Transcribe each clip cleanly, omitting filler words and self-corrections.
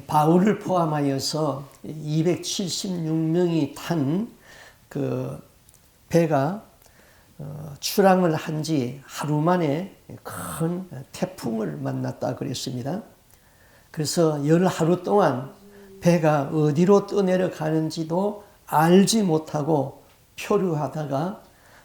바울을 포함하여서 276명이 탄 그 배가 출항을 한 지 하루 만에 큰 태풍을 만났다 그랬습니다. 그래서 열 하루 동안 배가 어디로 떠내려가는지도 알지 못하고 표류하다가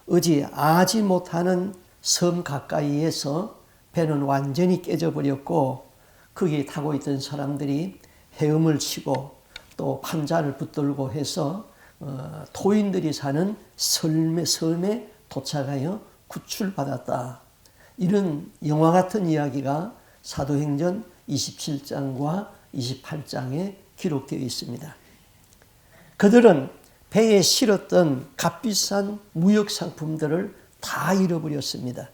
어디 아지 못하는 섬 가까이에서 배는 완전히 깨져버렸고 거기에 타고 있던 사람들이 헤엄을 치고 또 판자를 붙들고 해서 토인들이 사는 섬에 도착하여 구출받았다. 이런 영화 같은 이야기가 사도행전 27장과 28장에 기록되어 있습니다. 그들은 배에 실었던 값비싼 무역 상품들을 다 잃어버렸습니다.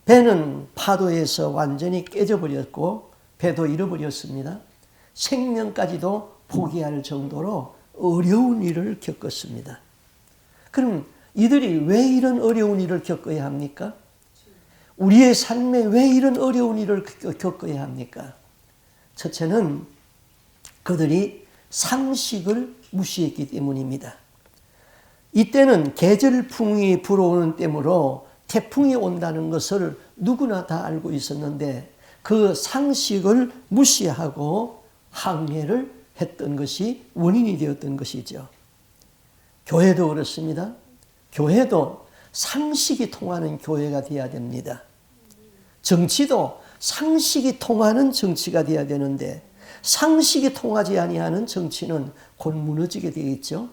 배는 파도에서 완전히 깨져버렸고 배도 잃어버렸습니다. 생명까지도 포기할 정도로 어려운 일을 겪었습니다. 그럼 이들이 왜 이런 어려운 일을 겪어야 합니까? 우리의 삶에 왜 이런 어려운 일을 겪어야 합니까? 첫째는 그들이 상식을 무시했기 때문입니다. 이때는 계절풍이 불어오는 때문에 태풍이 온다는 것을 누구나 다 알고 있었는데 그 상식을 무시하고 항해를 했던 것이 원인이 되었던 것이죠. 교회도 그렇습니다. 교회도 상식이 통하는 교회가 되어야 됩니다. 정치도 상식이 통하는 정치가 되어야 되는데 상식이 통하지 아니하는 정치는 곧 무너지게 되어 있죠.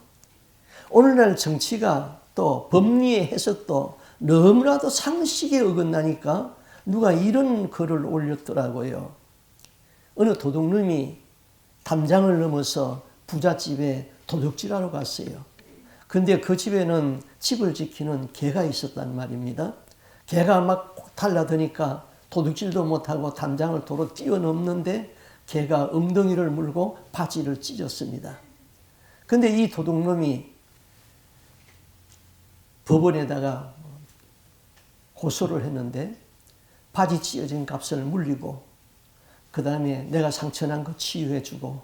오늘날 정치가 또 법리의 해석도 너무나도 상식에 어긋나니까 누가 이런 글을 올렸더라고요. 어느 도둑놈이 담장을 넘어서 부잣집에 도둑질하러 갔어요. 근데 그 집에는 집을 지키는 개가 있었단 말입니다. 개가 막 달라드니까 도둑질도 못하고 담장을 도로 뛰어넘는데 개가 엉덩이를 물고 바지를 찢었습니다. 근데 이 도둑놈이 법원에다가 고소를 했는데 바지 찢어진 값을 물리고 그 다음에 내가 상처난 거 치유해주고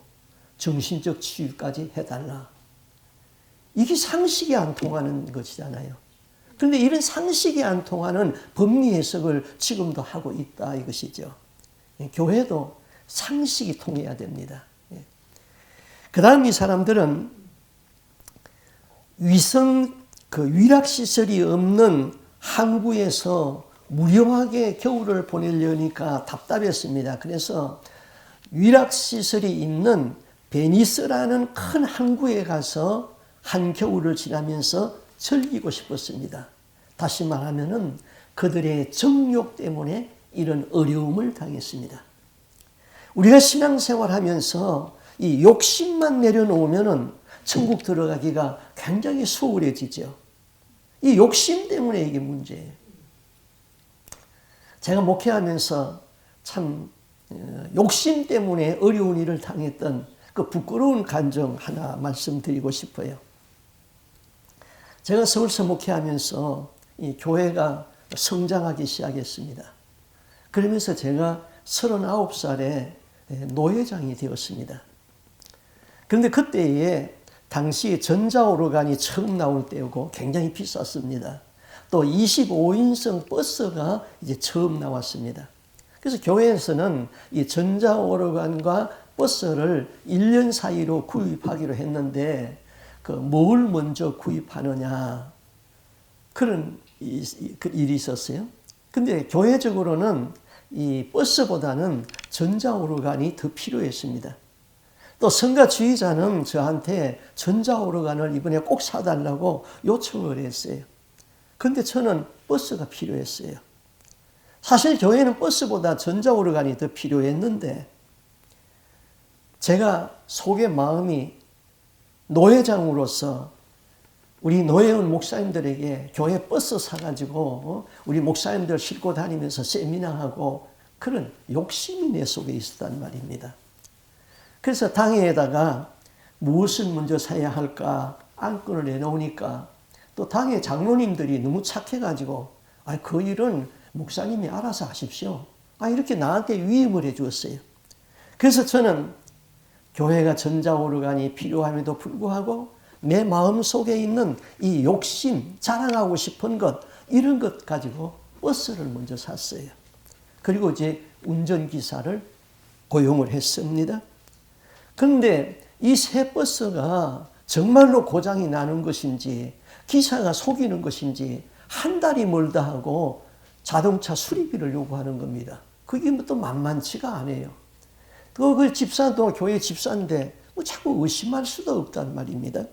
정신적 치유까지 해달라. 이게 상식이 안 통하는 것이잖아요. 그런데 이런 상식이 안 통하는 법리 해석을 지금도 하고 있다 이것이죠. 교회도 상식이 통해야 됩니다. 그 다음 이 사람들은 위락시설이 없는 항구에서 무료하게 겨울을 보내려니까 답답했습니다. 그래서 위락시설이 있는 베니스라는 큰 항구에 가서 한겨울을 지나면서 즐기고 싶었습니다. 다시 말하면 그들의 정욕 때문에 이런 어려움을 당했습니다. 우리가 신앙생활하면서 이 욕심만 내려놓으면 천국 들어가기가 굉장히 수월해지죠. 이 욕심 때문에 이게 문제예요. 제가 목회하면서 참 욕심 때문에 어려운 일을 당했던 그 부끄러운 간증 하나 말씀드리고 싶어요. 제가 서울서 목회하면서 이 교회가 성장하기 시작했습니다. 그러면서 제가 39살에 노회장이 되었습니다. 그런데 그때에 당시 전자오르간이 처음 나올 때고 굉장히 비쌌습니다. 또 25인승 버스가 이제 처음 나왔습니다. 그래서 교회에서는 이 전자오르간과 버스를 1년 사이로 구입하기로 했는데 뭘 먼저 구입하느냐 그런 일이 있었어요. 근데 교회적으로는 이 버스보다는 전자오르간이 더 필요했습니다. 또 성가주의자는 저한테 전자오르간을 이번에 꼭 사달라고 요청을 했어요. 근데 저는 버스가 필요했어요. 사실 교회는 버스보다 전자오르간이 더 필요했는데 제가 속의 마음이 노회장으로서 우리 노회원 목사님들에게 교회 버스 사가지고 우리 목사님들 싣고 다니면서 세미나하고 그런 욕심이 내 속에 있었단 말입니다. 그래서 당회에다가 무엇을 먼저 사야 할까 안건을 내놓으니까 또 당회 장로님들이 너무 착해가지고 그 일은 목사님이 알아서 하십시오. 이렇게 나한테 위임을 해 주었어요. 그래서 저는 교회가 전자오르간이 필요함에도 불구하고 내 마음속에 있는 이 욕심, 자랑하고 싶은 것, 이런 것 가지고 버스를 먼저 샀어요. 그리고 이제 운전기사를 고용을 했습니다. 그런데 이 새 버스가 정말로 고장이 나는 것인지 기사가 속이는 것인지 한 달이 멀다 하고 자동차 수리비를 요구하는 겁니다. 그게 또 만만치가 않아요. 또 그 집사도 교회 집사인데 뭐 자꾸 의심할 수도 없단 말입니다.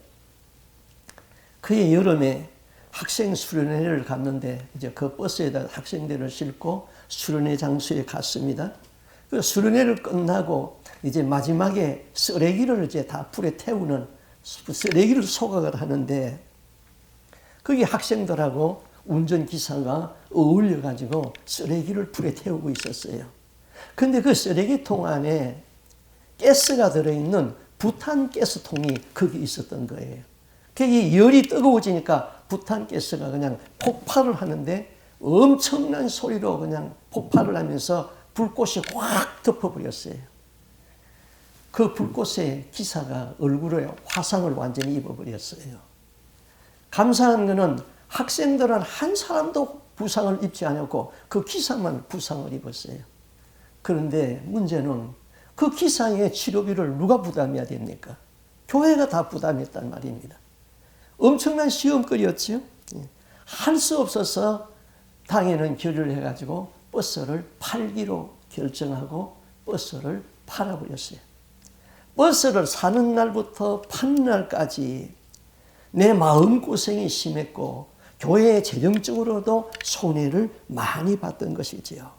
그해 여름에 학생 수련회를 갔는데 이제 그 버스에다 학생들을 싣고 수련회 장소에 갔습니다. 그 수련회를 끝나고 이제 마지막에 쓰레기를 이제 다 풀에 태우는 쓰레기를 소각을 하는데 거기 학생들하고 운전기사가 어울려가지고 쓰레기를 풀에 태우고 있었어요. 근데 그 쓰레기통 안에 가스가 들어있는 부탄 가스통이 거기 있었던 거예요. 그게 열이 뜨거워지니까 부탄 가스가 그냥 폭발을 하는데 엄청난 소리로 그냥 폭발을 하면서 불꽃이 확 덮어버렸어요. 그 불꽃에 기사가 얼굴에 화상을 완전히 입어버렸어요. 감사한 것은 학생들은 한 사람도 부상을 입지 않았고 그 기사만 부상을 입었어요. 그런데 문제는 그 기사의 치료비를 누가 부담해야 됩니까? 교회가 다 부담했단 말입니다. 엄청난 시험거리였죠. 할 수 없어서 당에는 결의를 해가지고 버스를 팔기로 결정하고 버스를 팔아버렸어요. 버스를 사는 날부터 파는 날까지 내 마음고생이 심했고 교회의 재정적으로도 손해를 많이 봤던 것이지요.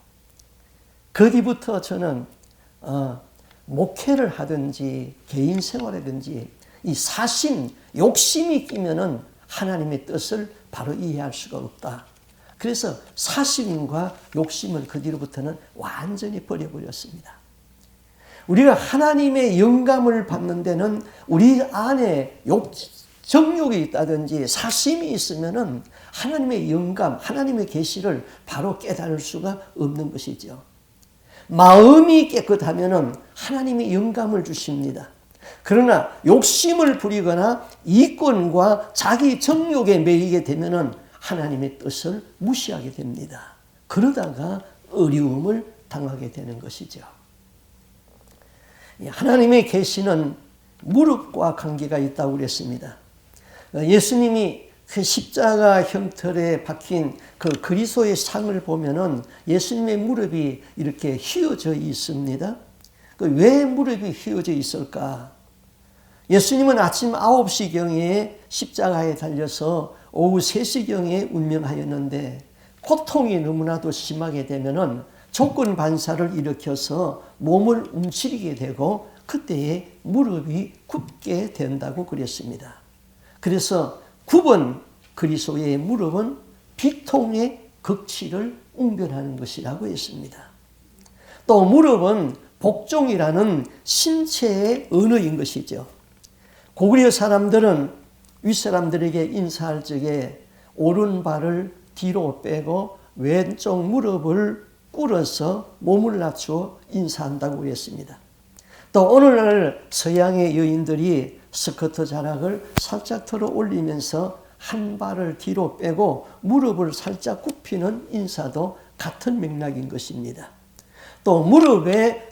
그 뒤부터 저는 목회를 하든지 개인 생활이든지 이 사심, 욕심이 끼면은 하나님의 뜻을 바로 이해할 수가 없다. 그래서 사심과 욕심을 그 뒤로부터는 완전히 버려버렸습니다. 우리가 하나님의 영감을 받는 데는 우리 안에 정욕이 있다든지 사심이 있으면은 하나님의 영감, 하나님의 계시를 바로 깨달을 수가 없는 것이죠. 마음이 깨끗하면은 하나님의 영감을 주십니다. 그러나 욕심을 부리거나 이권과 자기 정욕에 매이게 되면은 하나님의 뜻을 무시하게 됩니다. 그러다가 어려움을 당하게 되는 것이죠. 하나님의 계시는 무릎과 관계가 있다고 그랬습니다. 예수님이 그 십자가 형틀에 박힌 그 그리스도의 상을 보면은 예수님의 무릎이 이렇게 휘어져 있습니다. 왜 무릎이 휘어져 있을까? 예수님은 아침 9시경에 십자가에 달려서 오후 3시경에 운명하였는데 고통이 너무나도 심하게 되면은 조건 반사를 일으켜서 몸을 움츠리게 되고 그때에 무릎이 굽게 된다고 그랬습니다. 그래서 9번 그리스도의 무릎은 비통의 극치를 웅변하는 것이라고 했습니다. 또 무릎은 복종이라는 신체의 언어인 것이죠. 고구려 사람들은 윗사람들에게 인사할 적에 오른발을 뒤로 빼고 왼쪽 무릎을 꿇어서 몸을 낮추어 인사한다고 했습니다. 또 오늘날 서양의 여인들이 스커트 자락을 살짝 들어 올리면서 한 발을 뒤로 빼고 무릎을 살짝 굽히는 인사도 같은 맥락인 것입니다. 또 무릎에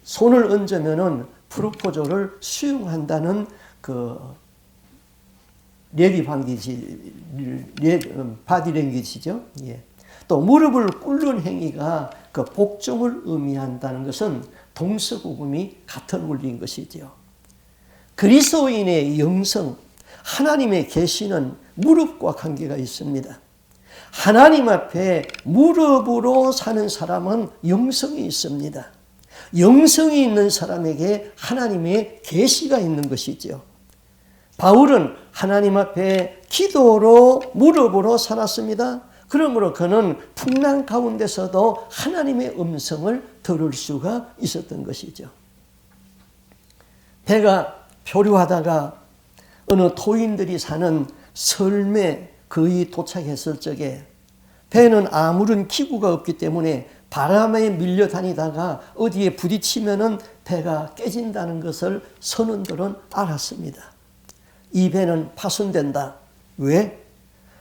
손을 얹으면은 프로포즈를 수용한다는 그 바디랭귀지죠. 예. 또 무릎을 꿇는 행위가 그 복종을 의미한다는 것은 동서고금이 같은 원리인 것이죠. 그리스도인의 영성, 하나님의 계시는 무릎과 관계가 있습니다. 하나님 앞에 무릎으로 사는 사람은 영성이 있습니다. 영성이 있는 사람에게 하나님의 계시가 있는 것이죠. 바울은 하나님 앞에 기도로 무릎으로 살았습니다. 그러므로 그는 풍랑 가운데서도 하나님의 음성을 들을 수가 있었던 것이죠. 배가 표류하다가 어느 토인들이 사는 섬에 거의 도착했을 적에 배는 아무런 기구가 없기 때문에 바람에 밀려 다니다가 어디에 부딪히면은 배가 깨진다는 것을 선원들은 알았습니다. 이 배는 파손된다. 왜?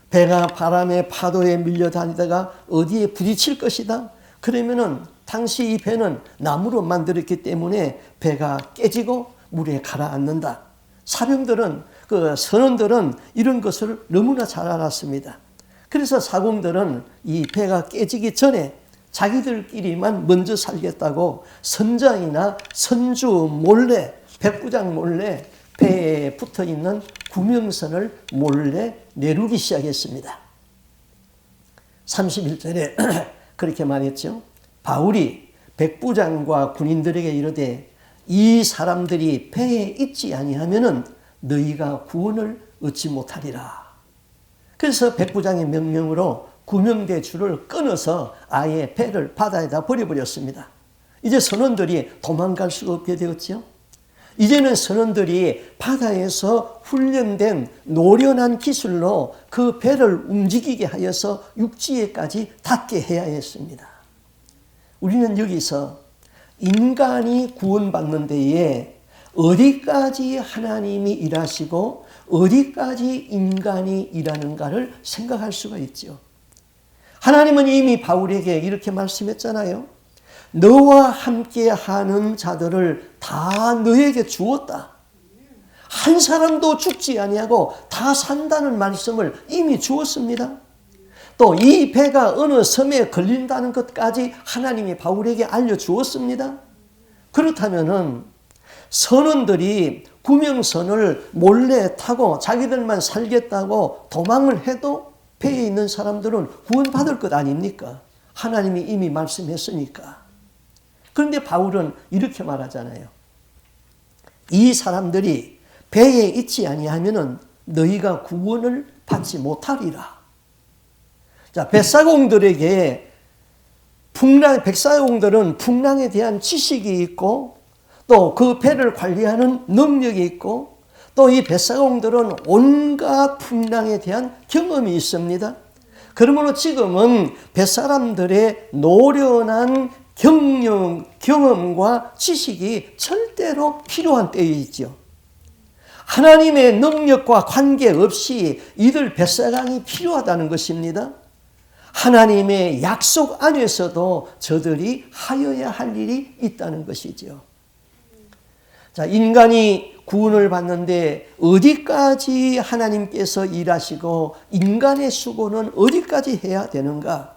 배가 바람에 파도에 밀려 다니다가 어디에 부딪힐 것이다. 그러면은 당시 이 배는 나무로 만들었기 때문에 배가 깨지고 물에 가라앉는다. 사병들은, 선원들은 이런 것을 너무나 잘 알았습니다. 그래서 사공들은 이 배가 깨지기 전에 자기들끼리만 먼저 살겠다고 선장이나 선주 몰래, 백부장 몰래 배에 붙어있는 구명선을 몰래 내루기 시작했습니다. 31절에 그렇게 말했죠. 바울이 백부장과 군인들에게 이르되 이 사람들이 배에 있지 아니하면은 너희가 구원을 얻지 못하리라. 그래서 백부장의 명령으로 구명대 줄을 끊어서 아예 배를 바다에다 버려버렸습니다. 이제 선원들이 도망갈 수가 없게 되었죠. 이제는 선원들이 바다에서 훈련된 노련한 기술로 그 배를 움직이게 하여서 육지에까지 닿게 해야 했습니다. 우리는 여기서 인간이 구원받는 데에 어디까지 하나님이 일하시고 어디까지 인간이 일하는가를 생각할 수가 있죠. 하나님은 이미 바울에게 이렇게 말씀했잖아요. 너와 함께 하는 자들을 다 너에게 주었다. 한 사람도 죽지 아니하고 다 산다는 말씀을 이미 주었습니다. 또 이 배가 어느 섬에 걸린다는 것까지 하나님이 바울에게 알려주었습니다. 그렇다면은 선원들이 구명선을 몰래 타고 자기들만 살겠다고 도망을 해도 배에 있는 사람들은 구원받을 것 아닙니까? 하나님이 이미 말씀했으니까. 그런데 바울은 이렇게 말하잖아요. 이 사람들이 배에 있지 아니하면은 너희가 구원을 받지 못하리라. 자, 뱃사공들에게 백사공들은 풍랑에 대한 지식이 있고 또 그 배를 관리하는 능력이 있고 또 이 뱃사공들은 온갖 풍랑에 대한 경험이 있습니다. 그러므로 지금은 뱃사람들의 노련한 경험과 지식이 절대로 필요한 때이죠. 하나님의 능력과 관계없이 이들 뱃사랑이 필요하다는 것입니다. 하나님의 약속 안에서도 저들이 하여야 할 일이 있다는 것이죠. 자, 인간이 구원을 받는데 어디까지 하나님께서 일하시고 인간의 수고는 어디까지 해야 되는가?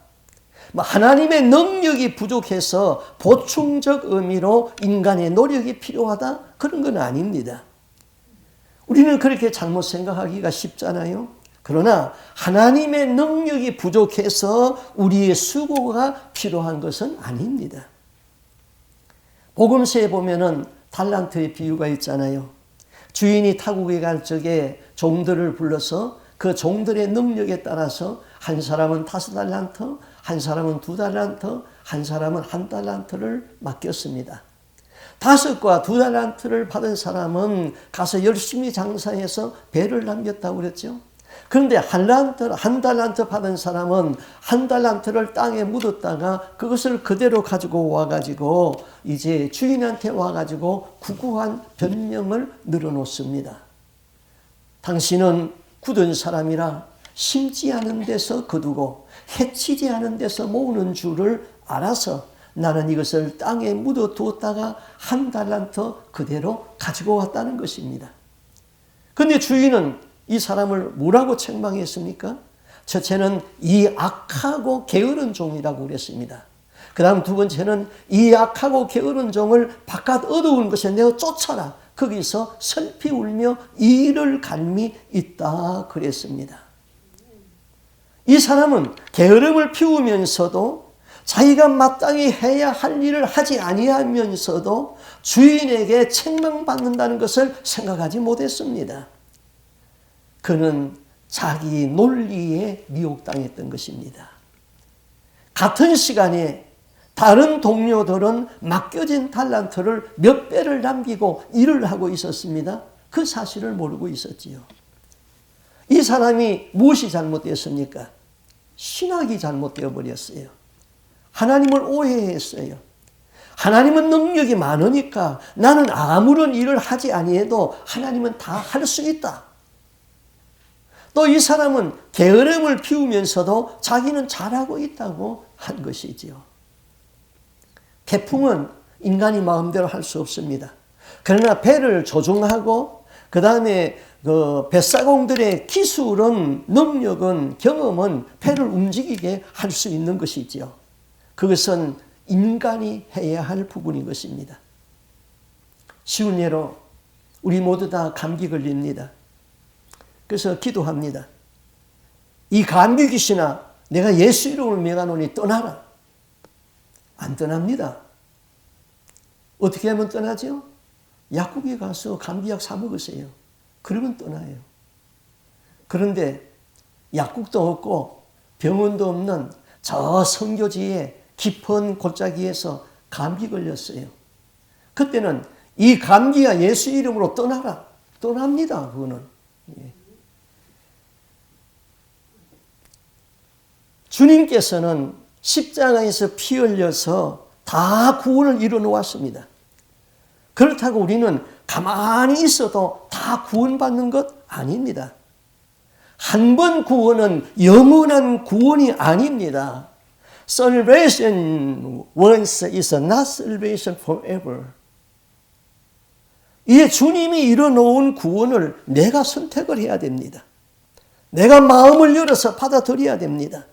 하나님의 능력이 부족해서 보충적 의미로 인간의 노력이 필요하다? 그런 건 아닙니다. 우리는 그렇게 잘못 생각하기가 쉽잖아요. 그러나 하나님의 능력이 부족해서 우리의 수고가 필요한 것은 아닙니다. 복음서에 보면은 달란트의 비유가 있잖아요. 주인이 타국에 갈 적에 종들을 불러서 그 종들의 능력에 따라서 한 사람은 5달란트, 한 사람은 2달란트, 한 사람은 1달란트를 맡겼습니다. 5과 2달란트를 받은 사람은 가서 열심히 장사해서 배를 남겼다고 그랬죠. 그런데 1달란트 받은 사람은 1달란트를 땅에 묻었다가 그것을 그대로 가지고 와가지고 이제 주인한테 와가지고 구구한 변명을 늘어놓습니다. 당신은 굳은 사람이라 심지 않은 데서 거두고 해치지 않은 데서 모으는 줄을 알아서 나는 이것을 땅에 묻어 두었다가 1달란트 그대로 가지고 왔다는 것입니다. 그런데 주인은 이 사람을 뭐라고 책망했습니까? 첫째는 이 악하고 게으른 종이라고 그랬습니다. 그 다음 두 번째는 이 악하고 게으른 종을 바깥 어두운 곳에 내어 쫓아라. 거기서 슬피 울며 이를 갈미 있다 그랬습니다. 이 사람은 게으름을 피우면서도 자기가 마땅히 해야 할 일을 하지 아니하면서도 주인에게 책망받는다는 것을 생각하지 못했습니다. 그는 자기 논리에 미혹당했던 것입니다. 같은 시간에 다른 동료들은 맡겨진 달란트를 몇 배를 남기고 일을 하고 있었습니다. 그 사실을 모르고 있었지요. 이 사람이 무엇이 잘못되었습니까? 신학이 잘못되어 버렸어요. 하나님을 오해했어요. 하나님은 능력이 많으니까 나는 아무런 일을 하지 아니해도 하나님은 다 할 수 있다. 또 이 사람은 게으름을 피우면서도 자기는 잘하고 있다고 한 것이지요. 태풍은 인간이 마음대로 할 수 없습니다. 그러나 배를 조종하고 그 다음에 그 뱃사공들의 기술은, 능력은, 경험은 배를 움직이게 할 수 있는 것이지요. 그것은 인간이 해야 할 부분인 것입니다. 쉬운 예로 우리 모두 다 감기 걸립니다. 그래서 기도합니다. 이 감기 귀신아, 내가 예수 이름을 명하노니 떠나라. 안 떠납니다. 어떻게 하면 떠나죠? 약국에 가서 감기약 사 먹으세요. 그러면 떠나요. 그런데 약국도 없고 병원도 없는 저 선교지의 깊은 골짜기에서 감기 걸렸어요. 그때는 이 감기야 예수 이름으로 떠나라. 떠납니다. 그거는. 주님께서는 십자가에서 피 흘려서 다 구원을 이루어 놓았습니다. 그렇다고 우리는 가만히 있어도 다 구원받는 것 아닙니다. 한 번 구원은 영원한 구원이 아닙니다. Salvation once is not salvation forever. 이 주님이 이뤄놓은 구원을 내가 선택을 해야 됩니다. 내가 마음을 열어서 받아들여야 됩니다.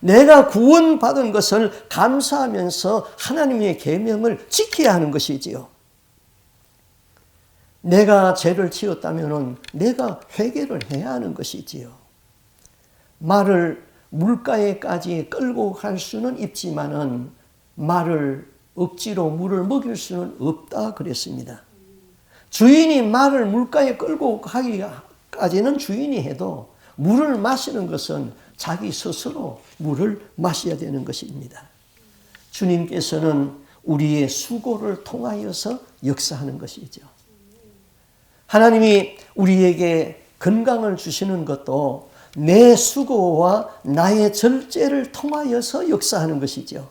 내가 구원받은 것을 감사하면서 하나님의 계명을 지켜야 하는 것이지요. 내가 죄를 지었다면 내가 회개를 해야 하는 것이지요. 말을 물가에까지 끌고 갈 수는 있지만은 말을 억지로 물을 먹일 수는 없다 그랬습니다. 주인이 말을 물가에 끌고 가기까지는 주인이 해도 물을 마시는 것은 자기 스스로 물을 마셔야 되는 것입니다. 주님께서는 우리의 수고를 통하여서 역사하는 것이죠. 하나님이 우리에게 건강을 주시는 것도 내 수고와 나의 절제를 통하여서 역사하는 것이죠.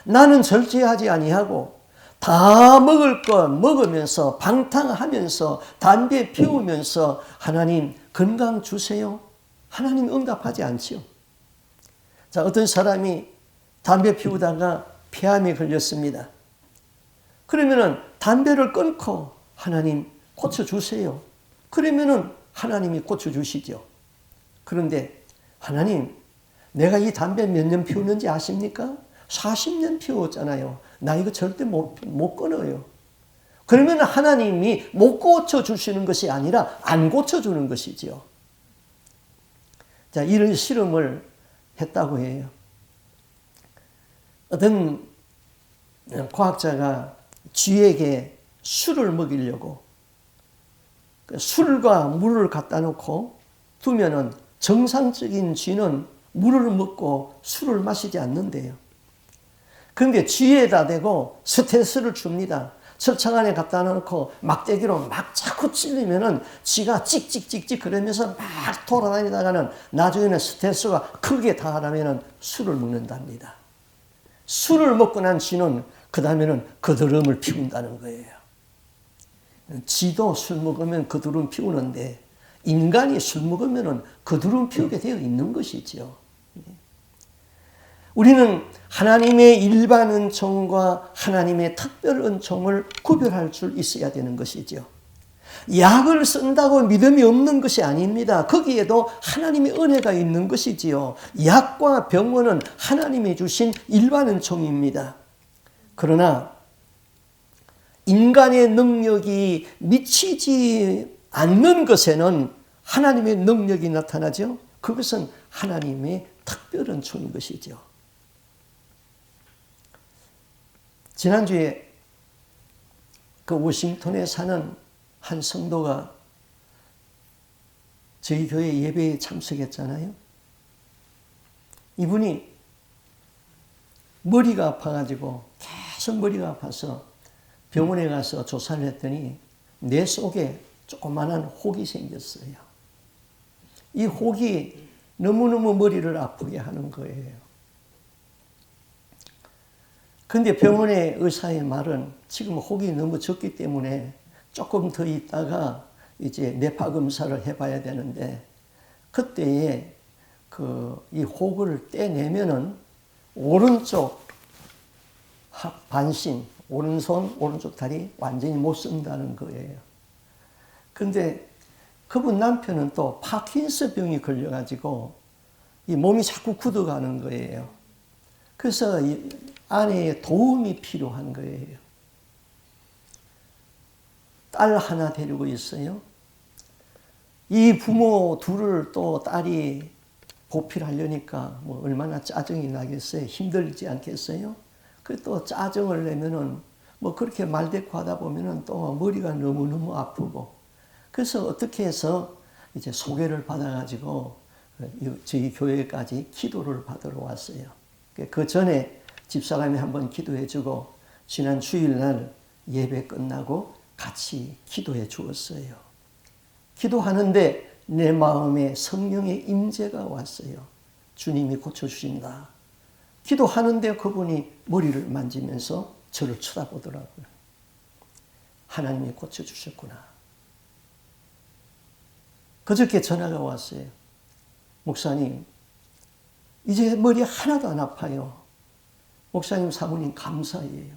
나는 절제하지 아니하고 다 먹을 것 먹으면서 방탕하면서 담배 피우면서 하나님 건강 주세요. 하나님 응답하지 않지요. 자, 어떤 사람이 담배 피우다가 폐암에 걸렸습니다. 그러면은 담배를 끊고 하나님 고쳐주세요. 그러면은 하나님이 고쳐주시죠. 그런데 하나님, 내가 이 담배 몇 년 피우는지 아십니까? 40년 피웠잖아요. 나 이거 절대 못 끊어요. 그러면 하나님이 못 고쳐주시는 것이 아니라 안 고쳐주는 것이지요. 자, 이런 실험을 했다고 해요. 어떤 과학자가 쥐에게 술을 먹이려고 술과 물을 갖다 놓고 두면은 정상적인 쥐는 물을 먹고 술을 마시지 않는데요. 그런데 쥐에다 대고 스트레스를 줍니다. 철창 안에 갖다 놓고 막대기로 막 자꾸 찔리면은 쥐가 찍찍찍찍 그러면서 막 돌아다니다가는 나중에는 스트레스가 크게 다하면은 술을 먹는답니다. 술을 먹고 난 쥐는 그 다음에는 거드름을 피운다는 거예요. 쥐도 술 먹으면 거드름 피우는데 인간이 술 먹으면 거드름 피우게 되어 있는 것이지요. 우리는 하나님의 일반 은총과 하나님의 특별 은총을 구별할 줄 있어야 되는 것이죠. 약을 쓴다고 믿음이 없는 것이 아닙니다. 거기에도 하나님의 은혜가 있는 것이지요. 약과 병원은 하나님이 주신 일반 은총입니다. 그러나 인간의 능력이 미치지 않는 것에는 하나님의 능력이 나타나죠. 그것은 하나님의 특별 은총인 것이죠. 지난주에 그 워싱턴에 사는 한 성도가 저희 교회 예배에 참석했잖아요. 이분이 머리가 아파가지고 계속 머리가 아파서 병원에 가서 조사를 했더니 뇌 속에 조그마한 혹이 생겼어요. 이 혹이 너무너무 머리를 아프게 하는 거예요. 근데 병원의 의사의 말은 지금 혹이 너무 적기 때문에 조금 더 있다가 이제 뇌파 검사를 해봐야 되는데, 그때에 이 혹을 떼내면은 오른쪽 반신, 오른손, 오른쪽 다리 완전히 못 쓴다는 거예요. 근데 그분 남편은 또 파킨슨 병이 걸려가지고 이 몸이 자꾸 굳어가는 거예요. 그래서 이 아내의 도움이 필요한 거예요. 딸 하나 데리고 있어요. 이 부모 둘을 또 딸이 보필하려니까 뭐 얼마나 짜증이 나겠어요. 힘들지 않겠어요? 그 또 짜증을 내면은 뭐 그렇게 말대꾸하다 보면은 또 머리가 너무너무 아프고, 그래서 어떻게 해서 이제 소개를 받아가지고 저희 교회까지 기도를 받으러 왔어요. 그 전에 집사람이 한번 기도해주고 지난 주일날 예배 끝나고 같이 기도해 주었어요. 기도하는데 내 마음에 성령의 임재가 왔어요. 주님이 고쳐주신다. 기도하는데 그분이 머리를 만지면서 저를 쳐다보더라고요. 하나님이 고쳐주셨구나. 그저께 전화가 왔어요. 목사님, 이제 머리 하나도 안 아파요. 목사님, 사모님 감사해요.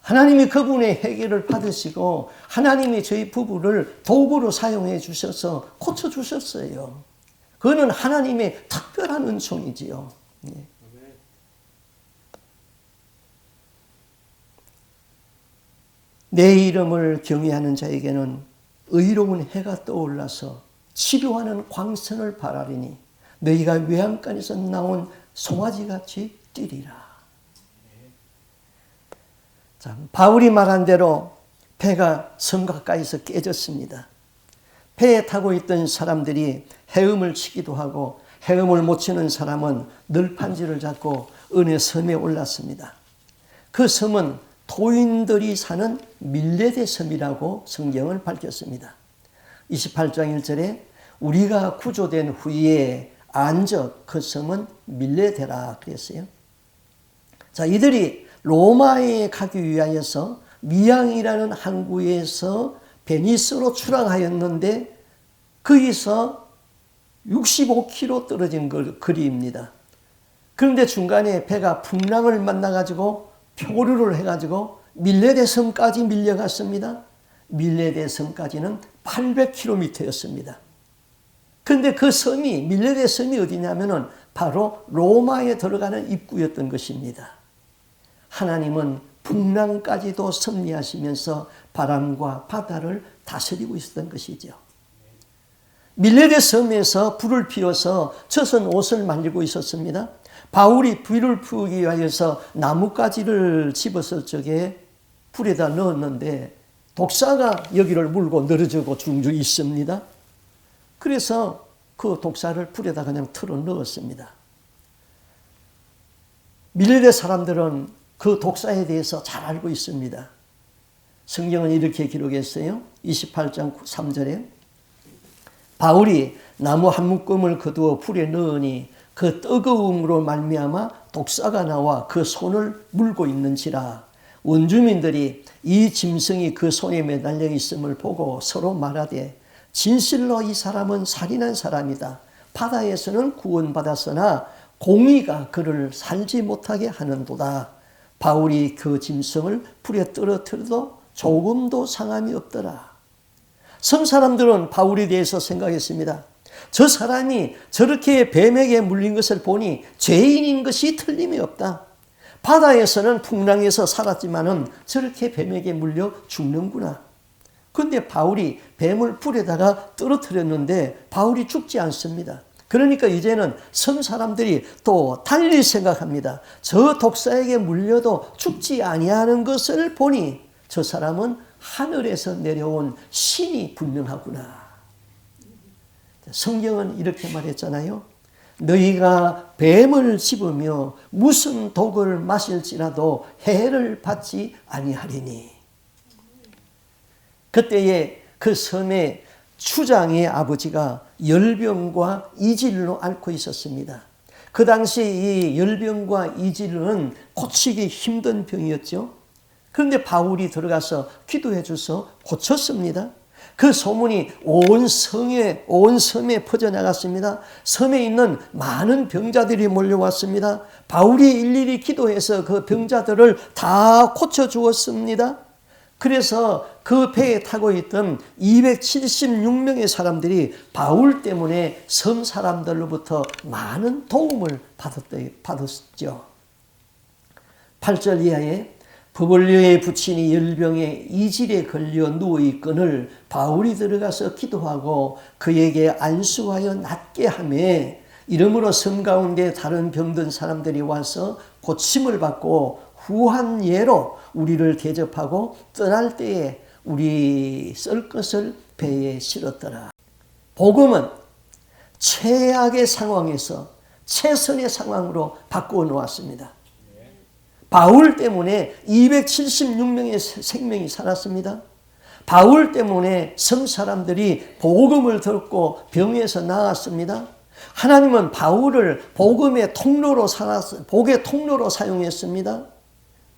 하나님이 그분의 해결을 받으시고 하나님이 저희 부부를 도구로 사용해 주셔서 고쳐주셨어요. 그거는 하나님의 특별한 은총이지요. 내 이름을 경외하는 자에게는 의로운 해가 떠올라서 치료하는 광선을 바라리니 너희가 외양간에서 나온 송아지같이 뛰리라. 자, 바울이 말한 대로 배가 섬 가까이서 깨졌습니다. 배에 타고 있던 사람들이 헤엄을 치기도 하고, 헤엄을 못 치는 사람은 널판지를 잡고 은혜 섬에 올랐습니다. 그 섬은 토인들이 사는 밀레데 섬이라고 성경은 밝혔습니다. 28장 1절에 우리가 구조된 후에 안적 그 섬은 밀레데라 그랬어요. 자, 이들이 로마에 가기 위하여서 미양이라는 항구에서 베니스로 출항하였는데 거기서 65km 떨어진 거리입니다. 그런데 중간에 배가 풍랑을 만나가지고 표류를 해가지고 밀레데 섬까지 밀려갔습니다. 밀레데 섬까지는 800km였습니다. 그런데 그 섬이, 밀레데 섬이 어디냐면은 바로 로마에 들어가는 입구였던 것입니다. 하나님은 풍랑까지도 섭리하시면서 바람과 바다를 다스리고 있었던 것이죠. 밀레데 섬에서 불을 피워서 젖은 옷을 말리고 있었습니다. 바울이 불을 피우기 위하여서 나뭇가지를 집었을 적에 불에다 넣었는데 독사가 여기를 물고 늘어지고 중중 있습니다. 그래서 그 독사를 불에다 그냥 틀어 넣었습니다. 밀레데 사람들은 그 독사에 대해서 잘 알고 있습니다. 성경은 이렇게 기록했어요. 28장 3절에 바울이 나무 한 묶음을 거두어 불에 넣으니 그 뜨거움으로 말미암아 독사가 나와 그 손을 물고 있는지라. 원주민들이 이 짐승이 그 손에 매달려 있음을 보고 서로 말하되 진실로 이 사람은 살인한 사람이다. 바다에서는 구원받았으나 공의가 그를 살지 못하게 하는도다. 바울이 그 짐승을 불에 떨어뜨려도 조금도 상함이 없더라. 섬 사람들은 바울에 대해서 생각했습니다. 저 사람이 저렇게 뱀에게 물린 것을 보니 죄인인 것이 틀림이 없다. 바다에서는 풍랑에서 살았지만은 저렇게 뱀에게 물려 죽는구나. 그런데 바울이 뱀을 불에다가 떨어뜨렸는데 바울이 죽지 않습니다. 그러니까 이제는 섬 사람들이 또 달리 생각합니다. 저 독사에게 물려도 죽지 아니하는 것을 보니 저 사람은 하늘에서 내려온 신이 분명하구나. 성경은 이렇게 말했잖아요. 너희가 뱀을 집으며 무슨 독을 마실지라도 해를 받지 아니하리니. 그때에 그 섬의 추장의 아버지가 열병과 이질로 앓고 있었습니다. 그 당시 이 열병과 이질은 고치기 힘든 병이었죠. 그런데 바울이 들어가서 기도해 줘서 고쳤습니다. 그 소문이 온 섬에 퍼져나갔습니다. 섬에 있는 많은 병자들이 몰려왔습니다. 바울이 일일이 기도해서 그 병자들을 다 고쳐주었습니다. 그래서 그 배에 타고 있던 276명의 사람들이 바울 때문에 섬 사람들로부터 많은 도움을 받았죠. 8절 이하에 부벌려에 붙인 이 열병에 이질에 걸려 누워있거늘 바울이 들어가서 기도하고 그에게 안수하여 낫게 하며 이러므로 섬 가운데 다른 병든 사람들이 와서 고침을 받고 후한 예로 우리를 대접하고 떠날 때에 우리 쓸 것을 배에 실었더라. 복음은 최악의 상황에서 최선의 상황으로 바꾸어 놓았습니다. 바울 때문에 276명의 생명이 살았습니다. 바울 때문에 섬 사람들이 복음을 듣고 병에서 나았습니다. 하나님은 바울을 복의 통로로 사용했습니다.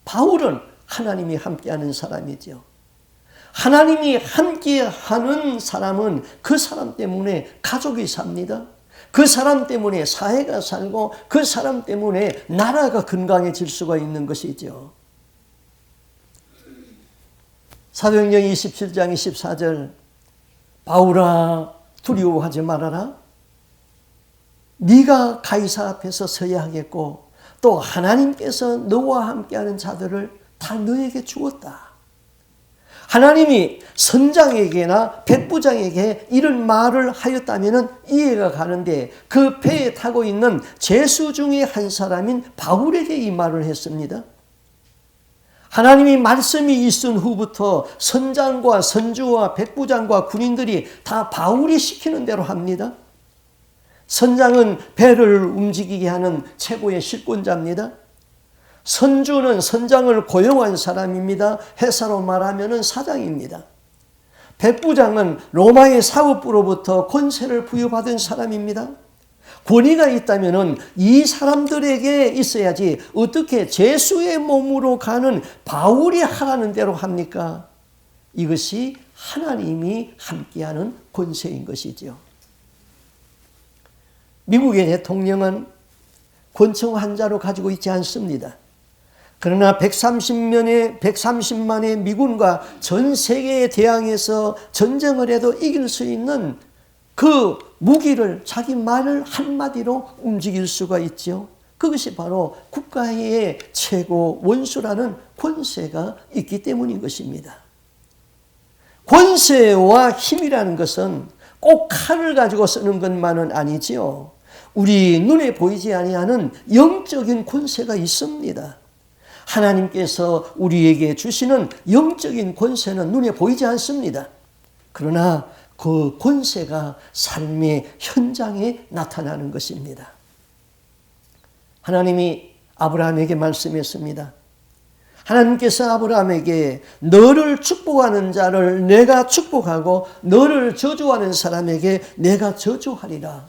바울은 하나님이 함께하는 사람이죠. 하나님이 함께하는 사람은 그 사람 때문에 가족이 삽니다. 그 사람 때문에 사회가 살고 그 사람 때문에 나라가 건강해질 수가 있는 것이죠. 사도행전 27장 24절 바울아 두려워하지 말아라. 네가 가이사 앞에서 서야 하겠고 또 하나님께서 너와 함께하는 자들을 다 너에게 주었다. 하나님이 선장에게나 백부장에게 이런 말을 하였다면 이해가 가는데 그 배에 타고 있는 제수 중에 한 사람인 바울에게 이 말을 했습니다. 하나님이 말씀이 있은 후부터 선장과 선주와 백부장과 군인들이 다 바울이 시키는 대로 합니다. 선장은 배를 움직이게 하는 최고의 실권자입니다. 선주는 선장을 고용한 사람입니다. 회사로 말하면 사장입니다. 백부장은 로마의 사법부로부터 권세를 부여받은 사람입니다. 권위가 있다면 이 사람들에게 있어야지 어떻게 제수의 몸으로 가는 바울이 하라는 대로 합니까? 이것이 하나님이 함께하는 권세인 것이죠. 미국의 대통령은 권총 한 자로 가지고 있지 않습니다. 그러나 130만의 미군과 전 세계에 대항해서 전쟁을 해도 이길 수 있는 그 무기를 자기 말을 한마디로 움직일 수가 있죠. 그것이 바로 국가의 최고 원수라는 권세가 있기 때문인 것입니다. 권세와 힘이라는 것은 꼭 칼을 가지고 쓰는 것만은 아니지요. 우리 눈에 보이지 아니하는 영적인 권세가 있습니다. 하나님께서 우리에게 주시는 영적인 권세는 눈에 보이지 않습니다. 그러나 그 권세가 삶의 현장에 나타나는 것입니다. 하나님이 아브라함에게 말씀했습니다. 하나님께서 아브라함에게 너를 축복하는 자를 내가 축복하고 너를 저주하는 사람에게 내가 저주하리라.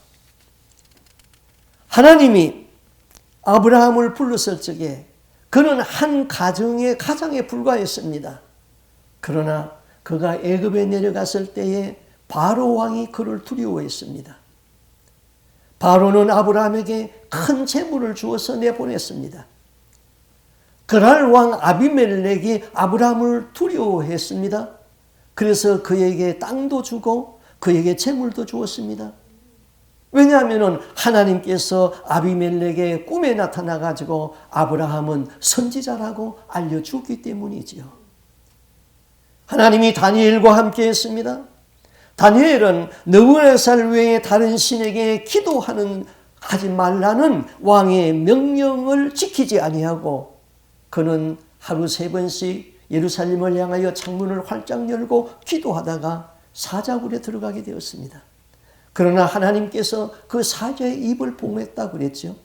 하나님이 아브라함을 불렀을 적에 그는 한 가정에 불과했습니다. 그러나 그가 애굽에 내려갔을 때에 바로 왕이 그를 두려워했습니다. 바로는 아브라함에게 큰 재물을 주어서 내보냈습니다. 그날 왕 아비멜렉이 아브라함을 두려워했습니다. 그래서 그에게 땅도 주고 그에게 재물도 주었습니다. 왜냐하면 하나님께서 아비멜렉의 꿈에 나타나가지고 아브라함은 선지자라고 알려주기 때문이지요. 하나님이 다니엘과 함께 했습니다. 다니엘은 느부갓네살 외에 다른 신에게 하지 말라는 왕의 명령을 지키지 아니하고 그는 하루 3번씩 예루살렘을 향하여 창문을 활짝 열고 기도하다가 사자굴에 들어가게 되었습니다. 그러나 하나님께서 그 사자의 입을 봉했다고 그랬죠.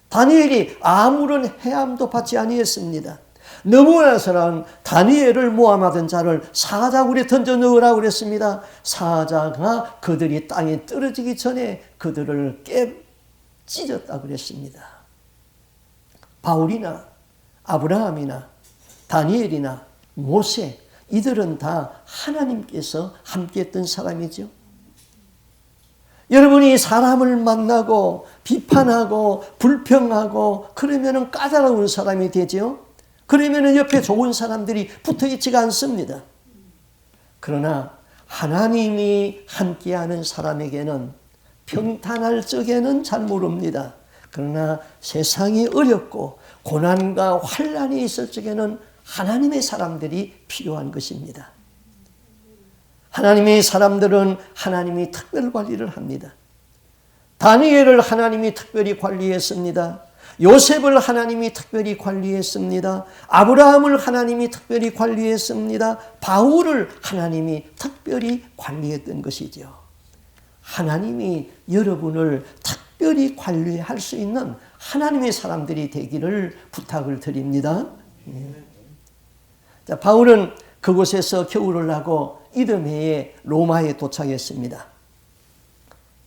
다니엘이 아무런 해함도 받지 아니했습니다. 느부갓네살은 다니엘을 모함하던 자를 사자굴에 던져 넣으라고 그랬습니다. 사자가 그들이 땅에 떨어지기 전에 그들을 찢었다 그랬습니다. 바울이나 아브라함이나 다니엘이나 모세, 이들은 다 하나님께서 함께했던 사람이죠. 여러분이 사람을 만나고 비판하고 불평하고 그러면 까다로운 사람이 되죠. 그러면 옆에 좋은 사람들이 붙어있지가 않습니다. 그러나 하나님이 함께하는 사람에게는 평탄할 적에는 잘 모릅니다. 그러나 세상이 어렵고 고난과 환난이 있을 적에는 하나님의 사람들이 필요한 것입니다. 하나님의 사람들은 하나님이 특별 관리를 합니다. 다니엘을 하나님이 특별히 관리했습니다. 요셉을 하나님이 특별히 관리했습니다. 아브라함을 하나님이 특별히 관리했습니다. 바울을 하나님이 특별히 관리했던 것이죠. 하나님이 여러분을 특별히 관리할 수 있는 하나님의 사람들이 되기를 부탁을 드립니다. 자, 바울은 그곳에서 겨울을 나고 이듬해에 로마에 도착했습니다.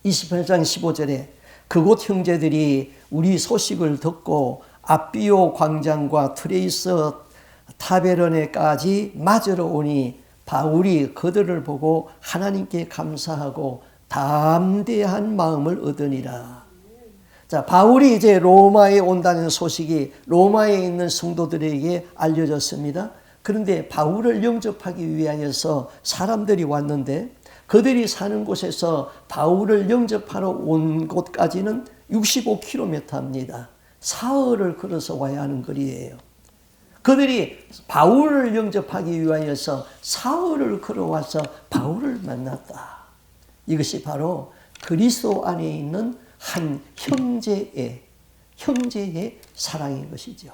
28장 15절에 그곳 형제들이 우리 소식을 듣고 앞비오 광장과 트레이서 타베르네까지 맞으러 오니 바울이 그들을 보고 하나님께 감사하고 담대한 마음을 얻으니라. 자, 바울이 이제 로마에 온다는 소식이 로마에 있는 성도들에게 알려졌습니다. 그런데 바울을 영접하기 위하여서 사람들이 왔는데 그들이 사는 곳에서 바울을 영접하러 온 곳까지는 65km입니다. 사흘을 걸어서 와야 하는 거리예요. 그들이 바울을 영접하기 위하여서 사흘을 걸어와서 바울을 만났다. 이것이 바로 그리스도 안에 있는 한 형제의 사랑인 것이죠.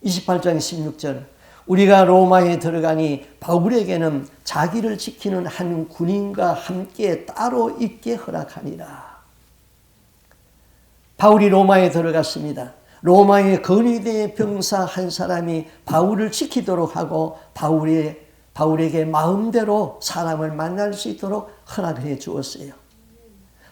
28장 16절 우리가 로마에 들어가니 바울에게는 자기를 지키는 한 군인과 함께 따로 있게 허락하니라. 바울이 로마에 들어갔습니다. 로마의 근위대 병사 한 사람이 바울을 지키도록 하고 바울에게 마음대로 사람을 만날 수 있도록 허락을 해 주었어요.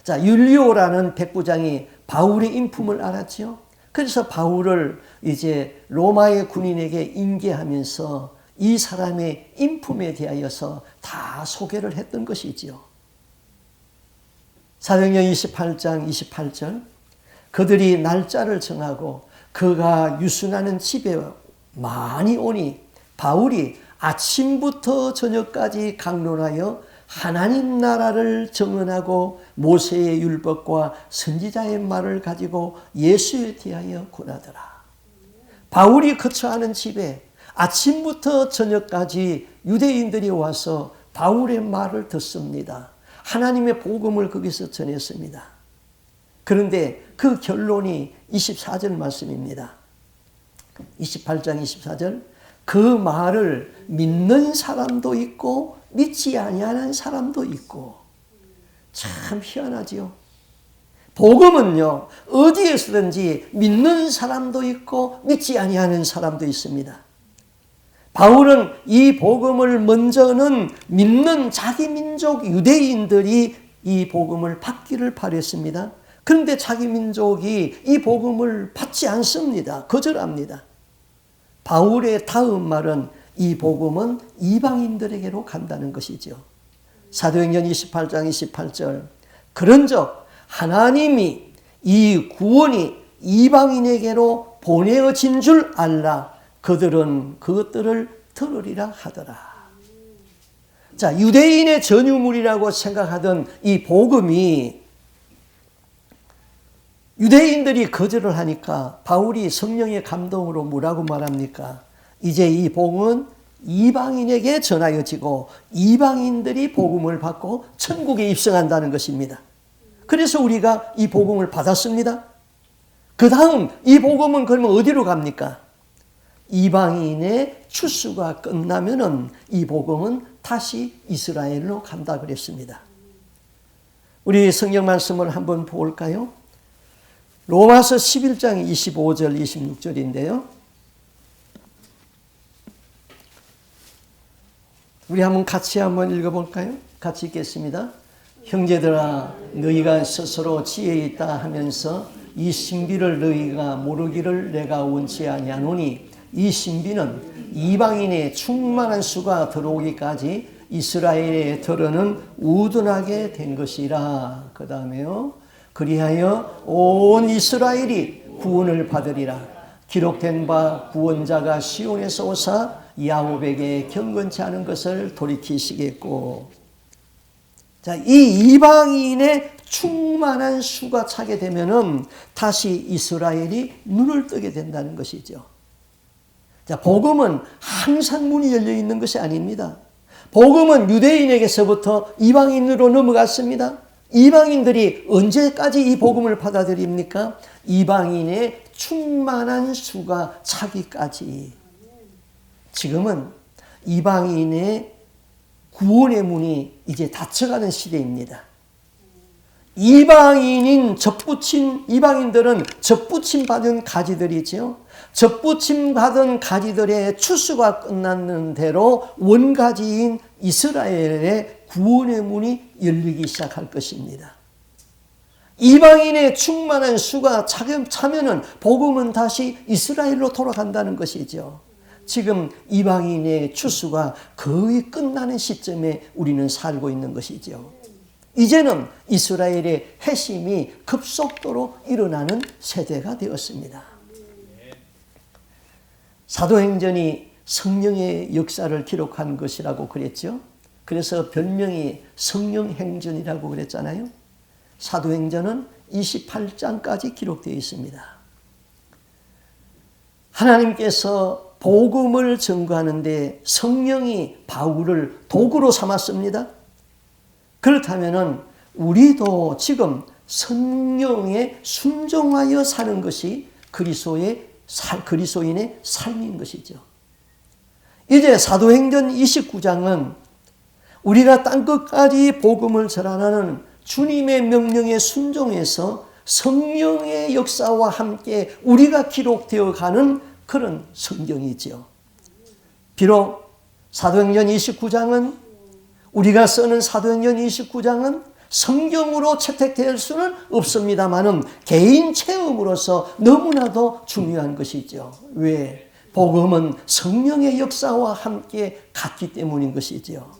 자, 율리오라는 백부장이 바울의 인품을 알았죠. 그래서 바울을 이제 로마의 군인에게 인계하면서 이 사람의 인품에 대하여서 다 소개를 했던 것이지요. 사도행전 28장 28절 그들이 날짜를 정하고 그가 유순하는 집에 많이 오니 바울이 아침부터 저녁까지 강론하여 하나님 나라를 증언하고 모세의 율법과 선지자의 말을 가지고 예수에 대하여 권하더라. 바울이 거처하는 집에 아침부터 저녁까지 유대인들이 와서 바울의 말을 듣습니다. 하나님의 복음을 거기서 전했습니다. 그런데 그 결론이 24절 말씀입니다. 28장 24절 그 말을 믿는 사람도 있고 믿지 아니하는 사람도 있고. 참 희한하지요. 복음은요 어디에서든지 믿는 사람도 있고 믿지 아니하는 사람도 있습니다. 바울은 이 복음을 먼저는 믿는 자기 민족 유대인들이 이 복음을 받기를 바랬습니다. 그런데 자기 민족이 이 복음을 받지 않습니다. 거절합니다. 바울의 다음 말은 이 복음은 이방인들에게로 간다는 것이죠. 사도행전 28장 28절 그런즉 하나님이 이 구원이 이방인에게로 보내어진 줄 알라 그들은 그것들을 들으리라 하더라. 자, 유대인의 전유물이라고 생각하던 이 복음이 유대인들이 거절을 하니까 바울이 성령의 감동으로 뭐라고 말합니까? 이제 이 복음은 이방인에게 전하여지고 이방인들이 복음을 받고 천국에 입성한다는 것입니다. 그래서 우리가 이 복음을 받았습니다. 그 다음 이 복음은 그러면 어디로 갑니까? 이방인의 추수가 끝나면은 이 복음은 다시 이스라엘로 간다 그랬습니다. 우리 성경 말씀을 한번 볼까요? 로마서 11장 25절 26절인데요. 우리 같이 한번 읽어볼까요? 같이 읽겠습니다. 형제들아 너희가 스스로 지혜 있다 하면서 이 신비를 너희가 모르기를 내가 원치 아니하노니 이 신비는 이방인의 충만한 수가 들어오기까지 이스라엘의 들어는 우둔하게 된 것이라. 그 다음에요. 그리하여 온 이스라엘이 구원을 받으리라. 기록된 바 구원자가 시온에서 오사 야곱에게 경건치 않은 것을 돌이키시겠고. 자, 이 이방인의 충만한 수가 차게 되면은 다시 이스라엘이 눈을 뜨게 된다는 것이죠. 자, 복음은 항상 문이 열려 있는 것이 아닙니다. 복음은 유대인에게서부터 이방인으로 넘어갔습니다. 이방인들이 언제까지 이 복음을 받아들입니까? 이방인의 충만한 수가 차기까지. 지금은 이방인의 구원의 문이 이제 닫혀가는 시대입니다. 이방인들은 접붙임 받은 가지들이죠. 접붙임 받은 가지들의 추수가 끝났는 대로 원가지인 이스라엘의 구원의 문이 열리기 시작할 것입니다. 이방인의 충만한 수가 차면은 복음은 다시 이스라엘로 돌아간다는 것이죠. 지금 이방인의 추수가 거의 끝나는 시점에 우리는 살고 있는 것이죠. 이제는 이스라엘의 회심이 급속도로 일어나는 세대가 되었습니다. 사도행전이 성령의 역사를 기록한 것이라고 그랬죠. 그래서 별명이 성령행전이라고 그랬잖아요. 사도행전은 28장까지 기록되어 있습니다. 하나님께서 복음을 전거하는데 성령이 바울을 도구로 삼았습니다. 그렇다면 우리도 지금 성령에 순종하여 사는 것이 그리스도인의 삶인 것이죠. 이제 사도행전 29장은 우리가 땅끝까지 복음을 전하는 주님의 명령에 순종해서 성령의 역사와 함께 우리가 기록되어 가는 그런 성경이지요. 비록 사도행전 29장은 우리가 쓰는 사도행전 29장은 성경으로 채택될 수는 없습니다만은 개인 체험으로서 너무나도 중요한 것이죠. 왜? 복음은 성령의 역사와 함께 갔기 때문인 것이죠.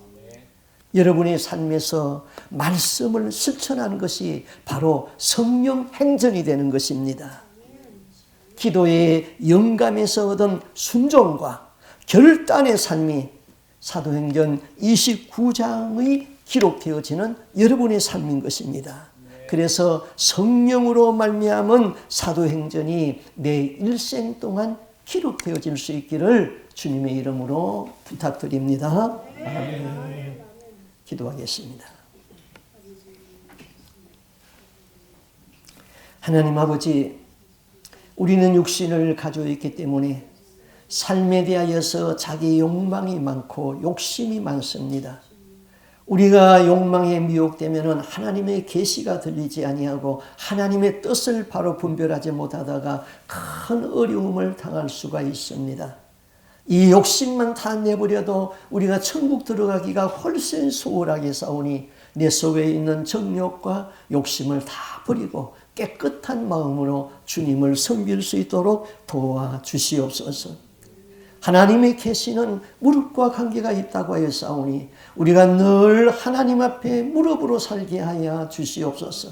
여러분의 삶에서 말씀을 실천하는 것이 바로 성령 행전이 되는 것입니다. 기도의 영감에서 얻은 순종과 결단의 삶이 사도행전 29장의 기록되어지는 여러분의 삶인 것입니다. 그래서 성령으로 말미암은 사도행전이 내 일생 동안 기록되어질 수 있기를 주님의 이름으로 부탁드립니다. 아멘. 기도하겠습니다. 하나님 아버지, 우리는 육신을 가지고 있기 때문에 삶에 대하여서 자기 욕망이 많고 욕심이 많습니다. 우리가 욕망에 미혹되면 하나님의 계시가 들리지 아니하고 하나님의 뜻을 바로 분별하지 못하다가 큰 어려움을 당할 수가 있습니다. 이 욕심만 다 내버려도 우리가 천국 들어가기가 훨씬 수월하게 싸우니 내 속에 있는 정욕과 욕심을 다 버리고 깨끗한 마음으로 주님을 섬길 수 있도록 도와주시옵소서. 하나님의 계시는 무릎과 관계가 있다고 하여 싸우니 우리가 늘 하나님 앞에 무릎으로 살게 하여 주시옵소서.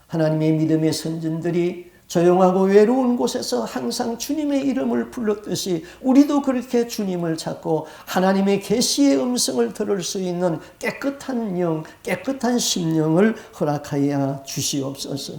하나님의 믿음의 선진들이 조용하고 외로운 곳에서 항상 주님의 이름을 불렀듯이 우리도 그렇게 주님을 찾고 하나님의 계시의 음성을 들을 수 있는 깨끗한 영, 깨끗한 심령을 허락하여 주시옵소서.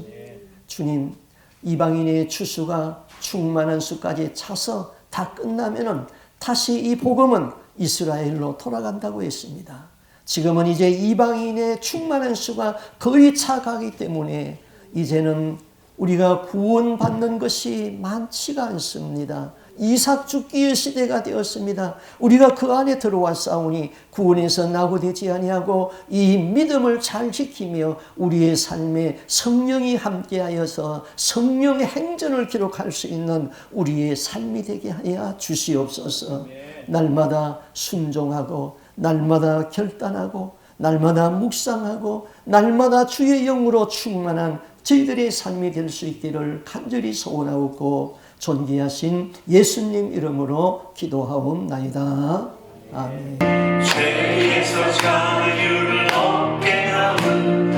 주님, 이방인의 추수가 충만한 수까지 차서 다 끝나면은 다시 이 복음은 이스라엘로 돌아간다고 했습니다. 지금은 이제 이방인의 충만한 수가 거의 차가기 때문에 이제는 우리가 구원받는 것이 많지가 않습니다. 이삭 죽기의 시대가 되었습니다. 우리가 그 안에 들어와 싸우니 구원에서 낙오되지 아니하고 이 믿음을 잘 지키며 우리의 삶에 성령이 함께하여서 성령의 행전을 기록할 수 있는 우리의 삶이 되게 하여 주시옵소서. 날마다 순종하고 날마다 결단하고 날마다 묵상하고 날마다 주의 영으로 충만한 저희들의 삶이 될 수 있기를 간절히 소원하고 존귀하신 예수님 이름으로 기도하옵나이다. 아멘. 죄에서 자유를 얻게 하는